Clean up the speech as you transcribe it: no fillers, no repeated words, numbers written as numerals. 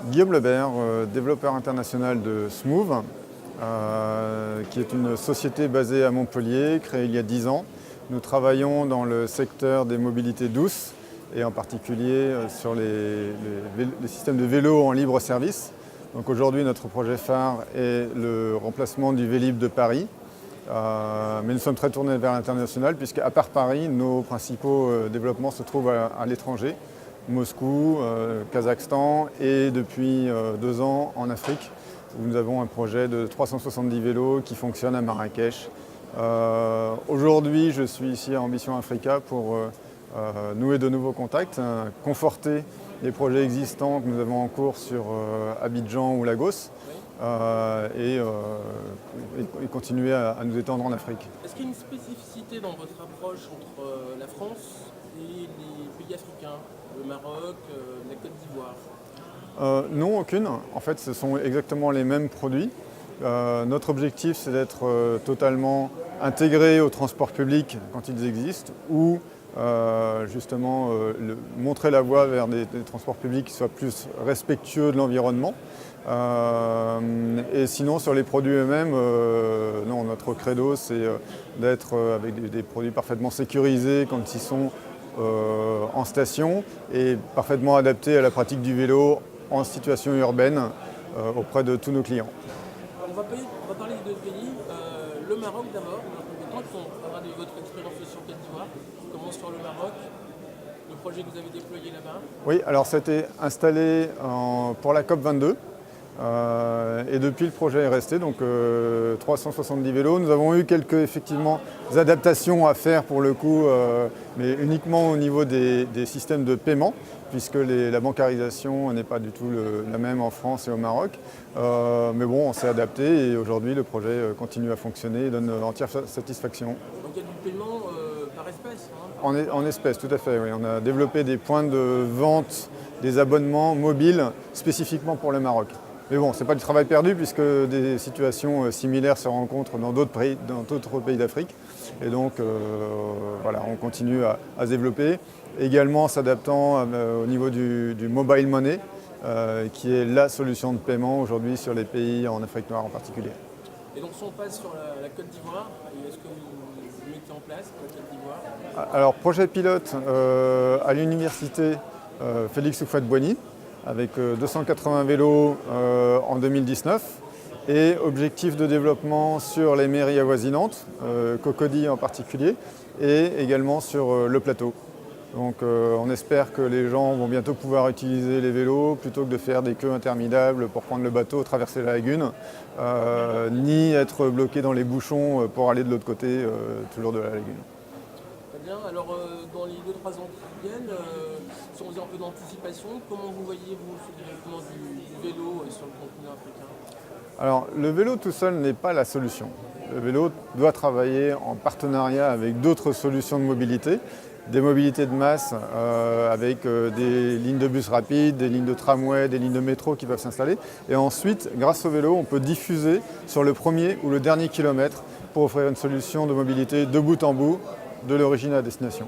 Guillaume Lebert, développeur international de Smooth, qui est une société basée à Montpellier, créée il y a 10 ans. Nous travaillons dans le secteur des mobilités douces et en particulier sur les systèmes de vélos en libre service. Donc aujourd'hui, notre projet phare est le remplacement du Vélib de Paris. Mais nous sommes très tournés vers l'international puisque, à part Paris, nos principaux développements se trouvent à l'étranger. Moscou, Kazakhstan et depuis 2 ans en Afrique où nous avons un projet de 370 vélos qui fonctionne à Marrakech. Aujourd'hui, je suis ici à Ambition Africa pour nouer de nouveaux contacts, conforter les projets existants que nous avons en cours sur Abidjan ou Lagos et continuer à nous étendre en Afrique. Est-ce qu'il y a une spécificité dans votre approche entre la France et les pays africains, le Maroc, la Côte d'Ivoire? Non, aucune. En fait, ce sont exactement les mêmes produits. Notre objectif, c'est d'être totalement intégré au transport public quand ils existent ou justement montrer la voie vers des transports publics qui soient plus respectueux de l'environnement. Et sinon, sur les produits eux-mêmes, non, notre credo, c'est d'être avec des produits parfaitement sécurisés quand ils sont en station et parfaitement adaptés à la pratique du vélo en situation urbaine auprès de tous nos clients. On va parler de deux pays. Le Maroc d'abord, dans un premier temps, on parlera de votre expérience sur Côte d'Ivoire. On commence sur le Maroc, le projet que vous avez déployé là-bas. Oui, alors ça a été installé pour la COP22. Et depuis, le projet est resté, donc 370 vélos. Nous avons eu quelques effectivement adaptations à faire pour le coup, mais uniquement au niveau des systèmes de paiement, puisque la bancarisation n'est pas du tout la même en France et au Maroc. Mais bon, on s'est adapté et aujourd'hui, le projet continue à fonctionner et donne entière satisfaction. Donc il y a du paiement par espèce, hein? En espèces, tout à fait, oui. On a développé des points de vente des abonnements mobiles spécifiquement pour le Maroc. Mais bon, ce n'est pas du travail perdu puisque des situations similaires se rencontrent dans d'autres pays d'Afrique. Et donc, voilà, on continue à se développer. Également s'adaptant au niveau du mobile money, qui est la solution de paiement aujourd'hui sur les pays en Afrique noire en particulier. Et donc si on passe sur la Côte d'Ivoire, est-ce que vous mettez en place la Côte d'Ivoire? Alors, projet pilote à l'université Félix Houphouët-Boigny, avec 280 vélos en 2019 et objectif de développement sur les mairies avoisinantes, Cocody en particulier, et également sur le plateau. Donc on espère que les gens vont bientôt pouvoir utiliser les vélos plutôt que de faire des queues interminables pour prendre le bateau, traverser la lagune, ni être bloqués dans les bouchons pour aller de l'autre côté, toujours de la lagune. Très bien. Alors dans les 2-3 ans qui viennent, si on faisait un peu d'anticipation, comment vous voyez-vous ce développement du vélo sur le continent africain? Alors le vélo tout seul n'est pas la solution. Le vélo doit travailler en partenariat avec d'autres solutions de mobilité, des mobilités de masse avec des lignes de bus rapides, des lignes de tramway, des lignes de métro qui peuvent s'installer. Et ensuite, grâce au vélo, on peut diffuser sur le premier ou le dernier kilomètre pour offrir une solution de mobilité de bout en bout, de l'origine à la destination.